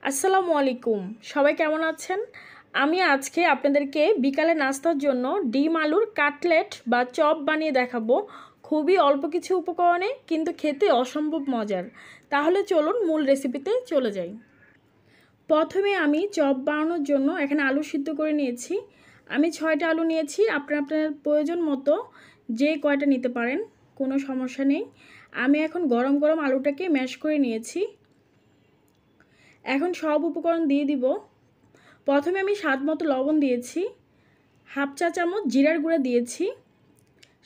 আসসালামু আলাইকুম। সবাই কেমন আছেন? আমি আজকে আপনাদেরকে বিকালে নাস্তার জন্য ডিম আলুর কাটলেট বা চপ বানিয়ে দেখাবো। খুবই অল্প কিছু উপকরণে কিন্তু খেতে অসম্ভব মজার। তাহলে চলুন মূল রেসিপিতে চলে যাই। প্রথমে আমি চপ বানানোর জন্য এখানে আলু সিদ্ধ করে নিয়েছি। আমি 6টা আলু নিয়েছি। আপনার প্রয়োজন মতো যে কয়টা নিতে পারেন, কোনো সমস্যা নেই। আমি এখন গরম গরম আলুটাকে ম্যাশ করে নিয়েছি। এখন সব উপকরণ দিয়ে দিব। প্রথমে আমি স্বাদ মতো লবণ দিয়েছি, হাফ চা চামচ জিরার গুঁড়া দিয়েছি,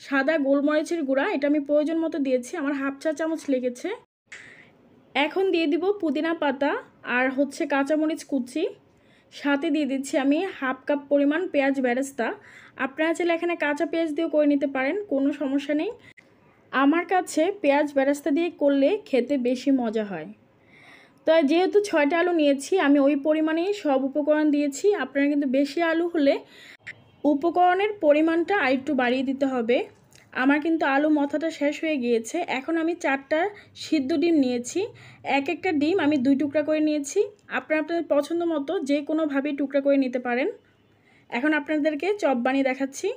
সাদা গোলমরিচের গুঁড়া এটা আমি প্রয়োজন মতো দিয়েছি, আমার হাফ চা চামচ লেগেছে। এখন দিয়ে দিব পুদিনা পাতা আর কাঁচামরিচ কুচি, সাথে দিয়ে দিচ্ছি আমি হাফ কাপ পরিমাণ পেঁয়াজ বেরেস্তা। আপনারা চাইলে এখানে কাঁচা পেঁয়াজ দিয়েও করে নিতে পারেন, কোনো সমস্যা নেই। আমার কাছে পেঁয়াজ বেরেস্তা দিয়ে করলে খেতে বেশি মজা হয়। তো যেহেতু 6টা আলু নিয়েছি, আমি ওই পরিমাণেই সব উপকরণ দিয়েছি। আপনারা কিন্তু বেশি আলু হলে উপকরণের পরিমাণটা আরেকটু বাড়িয়ে দিতে হবে। আমার কিন্তু আলু মাথাটা শেষ হয়ে গিয়েছে। এখন আমি 4টা সিদ্ধ ডিম নিয়েছি। এক একটা ডিম আমি 2 টুকরা করে নিয়েছি। আপনারা আপনাদের পছন্দ মতো যে কোনোভাবেই টুকরা করে নিতে পারেন। এখন আপনাদেরকে চপ বানিয়ে দেখাচ্ছি।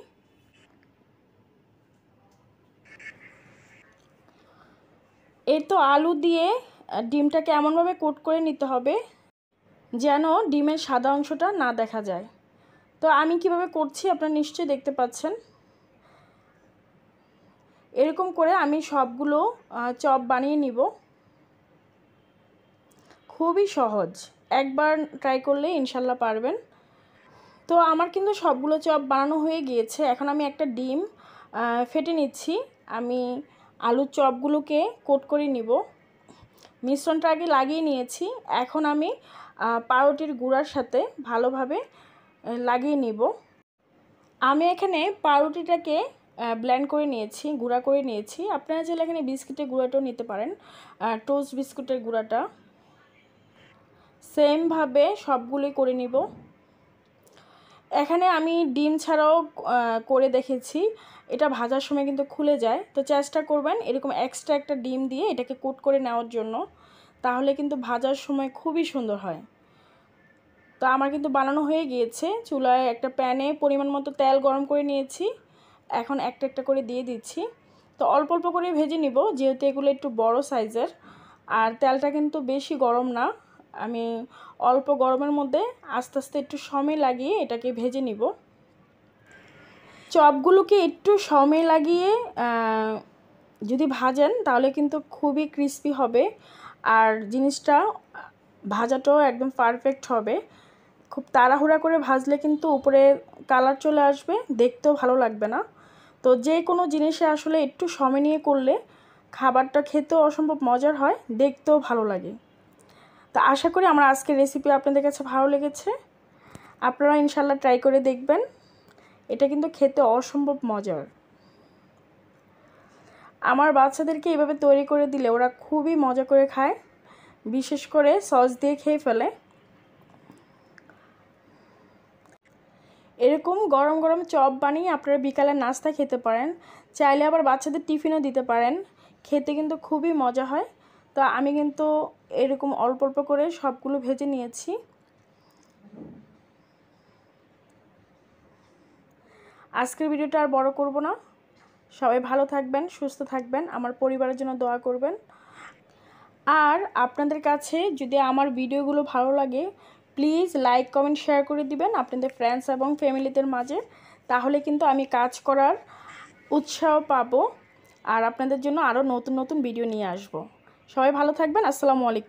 এই তো আলু দিয়ে ডিমটাকে এমনভাবে কোট করে নিতে হবে যেন ডিমের সাদা অংশটা না দেখা যায়। তো আমি কিভাবে করছি আপনারা নিশ্চয়ই দেখতে পাচ্ছেন। এরকম করে আমি সবগুলো চপ বানিয়ে নিব। খুবই সহজ, একবার ট্রাই করলে ইনশাল্লাহ পারবেন। তো আমার কিন্তু সবগুলো চপ বানানো হয়ে গিয়েছে। এখন আমি একটা ডিম ফেটে নিচ্ছি। আমি আলুর চপগুলোকে কোট করে নিব। মিশ্রণটা আগে লাগিয়ে নিয়েছি। এখন আমি পাউরুটির গুঁড়ার সাথে ভালোভাবে লাগিয়ে নিব। আমি এখানে পাউরুটিটাকে ব্লেন্ড করে নিয়েছি, গুঁড়া করে নিয়েছি। আপনারা চাইলে এখানে বিস্কুটের গুঁড়াটাও নিতে পারেন, টোস্ট বিস্কুটের গুঁড়াটা। সেমভাবে সবগুলোই করে নিব। এখানে আমি ডিম ছাড়াও করে দেখেছি, এটা ভাজার সময় কিন্তু খুলে যায়। তো চেষ্টা করবেন এরকম এক্সট্রা একটা ডিম দিয়ে এটাকে কোট করে নেওয়ার জন্য, তাহলে কিন্তু ভাজার সময় খুবই সুন্দর হয়। তো আমার কিন্তু বানানো হয়ে গিয়েছে। চুলায় একটা প্যানে পরিমাণ মতো তেল গরম করে নিয়েছি। এখন একটা একটা করে দিয়ে দিচ্ছি। তো অল্প অল্প করে ভেজে নিব, যেহেতু এগুলো একটু বড় সাইজের। আর তেলটা কিন্তু বেশি গরম না, আমি অল্প গরমের মধ্যে আস্তে আস্তে একটু সময় লাগিয়ে এটাকে ভেজে নিব। চপগুলোকে একটু সময় লাগিয়ে যদি ভাজেন তাহলে কিন্তু খুবই ক্রিস্পি হবে, আর জিনিসটা ভাজাটাও একদম পারফেক্ট হবে। খুব তাড়াহুড়া করে ভাজলে কিন্তু উপরে কালার চলে আসবে, দেখতেও ভালো লাগবে না। তো যে কোনো জিনিসে আসলে একটু সময় নিয়ে করলে খাবারটা খেতেও অসম্ভব মজার হয়, দেখতেও ভালো লাগে। তো আশা করি আমার আজকের রেসিপি আপনাদের কাছে ভালো লেগেছে। আপনারা ইনশাল্লাহ ট্রাই করে দেখবেন। এটা কিন্তু খেতে অসম্ভব মজার। আমার বাচ্চাদেরকে এভাবে তৈরি করে দিলে ওরা খুবই মজা করে খায়, বিশেষ করে সস দিয়ে খেয়ে ফেলে। এরকম গরম গরম চপ বানিয়ে আপনারা বিকালে নাস্তা খেতে পারেন, চাইলে আবার বাচ্চাদের টিফিনও দিতে পারেন। খেতে কিন্তু খুবই মজা হয়। তো আমি কিন্তু এরকম অল্প অল্প করে সবগুলো ভেজে নিয়েছি। আজকের ভিডিওটা আর বড় করব না। সবাই ভালো থাকবেন, সুস্থ থাকবেন, আমার পরিবারের জন্য দোয়া করবেন। আর আপনাদের কাছে যদি আমার ভিডিওগুলো ভালো লাগে, প্লিজ লাইক কমেন্ট শেয়ার করে দিবেন আপনাদের ফ্রেন্ডস এবং ফ্যামিলিদের মাঝে। তাহলে কিন্তু আমি কাজ করার উৎসাহ পাবো আর আপনাদের জন্য আরও নতুন নতুন ভিডিও নিয়ে আসব। সবাই ভালো থাকবেন। আসসালামু আলাইকুম।